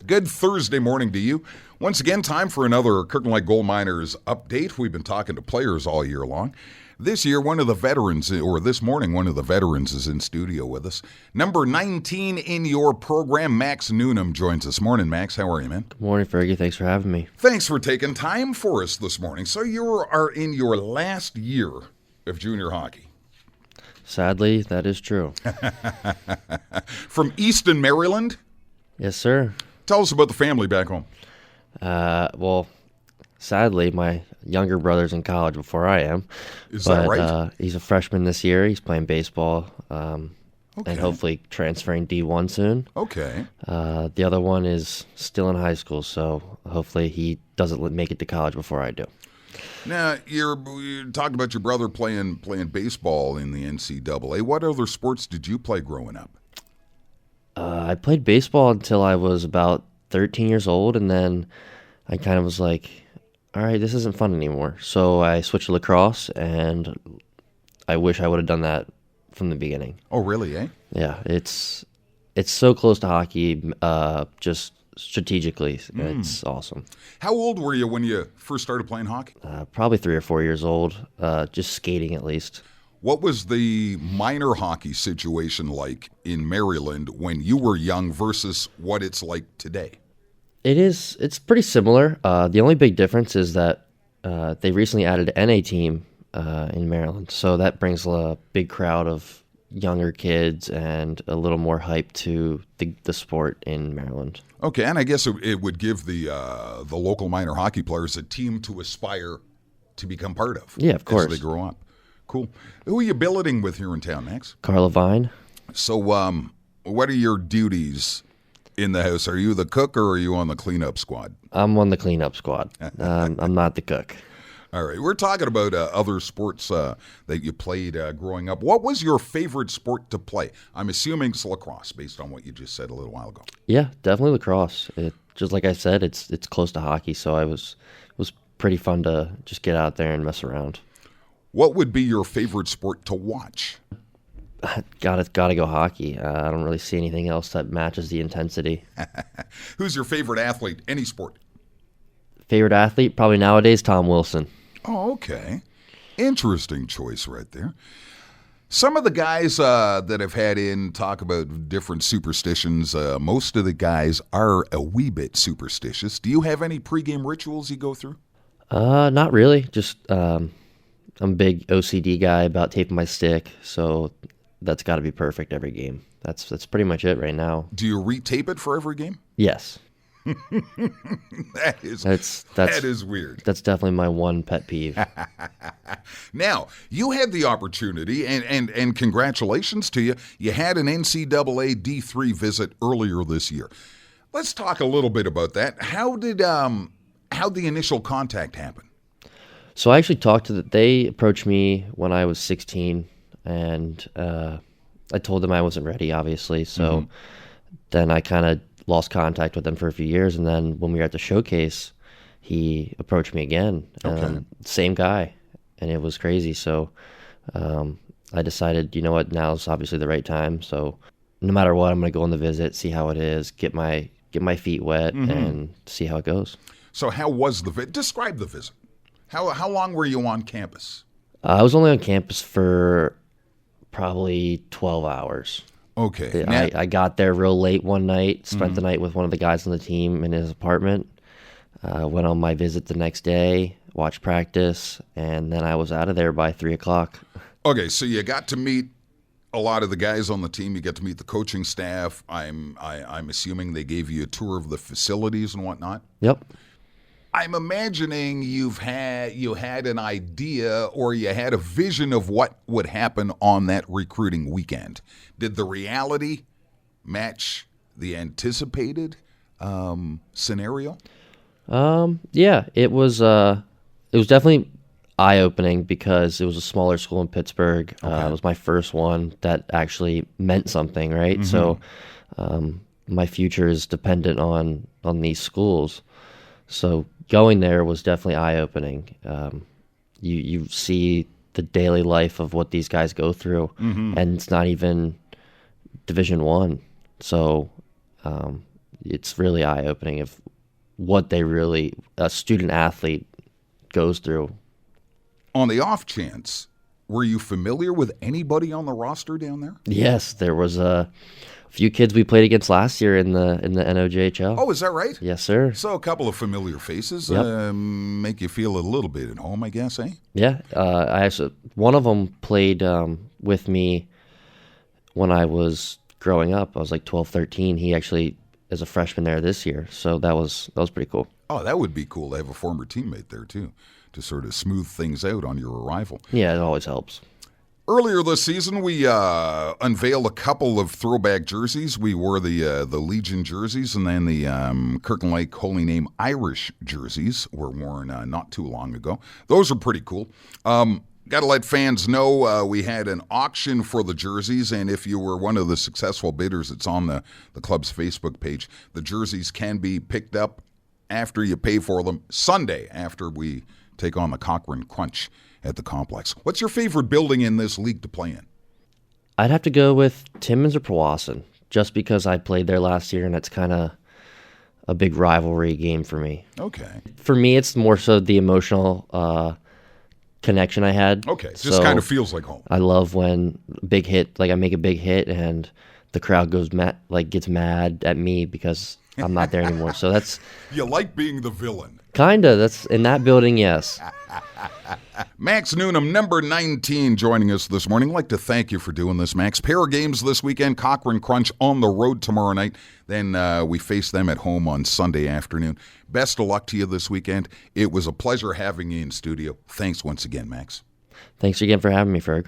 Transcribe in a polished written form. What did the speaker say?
Good Thursday morning to you. Once again, time for another Kirkland Lake GoldMiners update. We've been talking to players all year long. This year, one of the veterans, or this morning, one of the veterans is in studio with us. Number 19 in your program, Max Newnam, joins us. Morning, Max. How are you, man? Good morning, Fergie. Thanks for having me. Thanks for taking time for us this morning. So you are in your last year of junior hockey. Sadly, that is true. From Easton, Maryland? Yes, sir. Tell us about the family back home. Well, sadly, my younger brother's in college before I am. Is that right? He's a freshman this year. He's playing baseball and hopefully transferring D1 soon. Okay. The other one is still in high school, so hopefully he doesn't make it to college before I do. Now, you talked about your brother playing baseball in the NCAA. What other sports did you play growing up? I played baseball until I was about 13 years old, and then I kind of was like, all right, this isn't fun anymore. So I switched to lacrosse, and I wish I would have done that from the beginning. Oh, really, eh? Yeah, it's so close to hockey, just strategically. It's awesome. How old were you when you first started playing hockey? Probably 3 or 4 years old, just skating at least. What was the minor hockey situation like in Maryland when you were young versus what it's like today? It's pretty similar. The only big difference is that they recently added an NA team in Maryland, so that brings a big crowd of younger kids and a little more hype to the sport in Maryland. Okay, and I guess it would give the local minor hockey players a team to aspire to become part of. Yeah, of course. As they grow up. Cool. Who are you billeting with here in town, Max? Carla Vine. So what are your duties in the house? Are you the cook or are you on the cleanup squad? I'm on the cleanup squad. I'm not the cook. All right. We're talking about other sports that you played growing up. What was your favorite sport to play? I'm assuming it's lacrosse, based on what you just said a little while ago. Yeah, definitely lacrosse. Just like I said, it's close to hockey, so it was pretty fun to just get out there and mess around. What would be your favorite sport to watch? Gotta go hockey. I don't really see anything else that matches the intensity. Who's your favorite athlete? Any sport? Favorite athlete? Probably nowadays, Tom Wilson. Oh, okay. Interesting choice right there. Some of the guys that have had in talk about different superstitions, most of the guys are a wee bit superstitious. Do you have any pregame rituals you go through? Not really. Just I'm a big OCD guy about taping my stick, so that's got to be perfect every game. That's pretty much it right now. Do you retape it for every game? Yes. That is weird. That's definitely my one pet peeve. Now, you had the opportunity, and congratulations to you. You had an NCAA D3 visit earlier this year. Let's talk a little bit about that. How'd the initial contact happen? So I actually they approached me when I was 16, and I told them I wasn't ready, obviously. So then I kind of lost contact with them for a few years, and then when we were at the showcase, he approached me again. Same guy, and it was crazy. So I decided, you know what, now's obviously the right time. So no matter what, I'm going to go on the visit, see how it is, get my feet wet, and see how it goes. So how was the visit? Describe the visit. How long were you on campus? I was only on campus for probably 12 hours. Okay. I got there real late one night, spent the night with one of the guys on the team in his apartment, went on my visit the next day, watched practice, and then I was out of there by 3 o'clock. Okay, so you got to meet a lot of the guys on the team. You got to meet the coaching staff. I'm assuming they gave you a tour of the facilities and whatnot? Yep. I'm imagining you had an idea or you had a vision of what would happen on that recruiting weekend. Did the reality match the anticipated scenario? Yeah, it was definitely eye-opening because it was a smaller school in Pittsburgh. Okay. It was my first one that actually meant something, right? So my future is dependent on these schools. So going there was definitely eye-opening. You see the daily life of what these guys go through, and it's not even Division I. So it's really eye-opening of what a student athlete goes through. On the off chance, were you familiar with anybody on the roster down there? Yes, there was a few kids we played against last year in the NOJHL. Oh, is that right? Yes, sir. So a couple of familiar faces make you feel a little bit at home, I guess, eh? Yeah, one of them played with me when I was growing up. I was like 12, 13. He actually is a freshman there this year, so that was pretty cool. Oh, that would be cool to have a former teammate there, too, to sort of smooth things out on your arrival. Yeah, it always helps. Earlier this season, we unveiled a couple of throwback jerseys. We wore the Legion jerseys, and then the Kirkland Lake Holy Name Irish jerseys were worn not too long ago. Those are pretty cool. Got to let fans know we had an auction for the jerseys, and if you were one of the successful bidders, it's on the club's Facebook page. The jerseys can be picked up after you pay for them Sunday after we take on the Cochrane Crunch at the complex. What's your favorite building in this league to play in? I'd have to go with Timmins or Powassan, just because I played there last year, and it's kind of a big rivalry game for me. Okay. For me, it's more so the emotional connection I had. Okay, just kind of feels like home. I love when big hit, like I make a big hit, and the crowd gets mad at me because I'm not there anymore. So that's... You like being the villain. Kinda. That's in that building, yes. Max Newnam, number 19, joining us this morning. I'd like to thank you for doing this, Max. Pair of games this weekend, Cochrane Crunch on the road tomorrow night. Then we face them at home on Sunday afternoon. Best of luck to you this weekend. It was a pleasure having you in studio. Thanks once again, Max. Thanks again for having me, Ferg.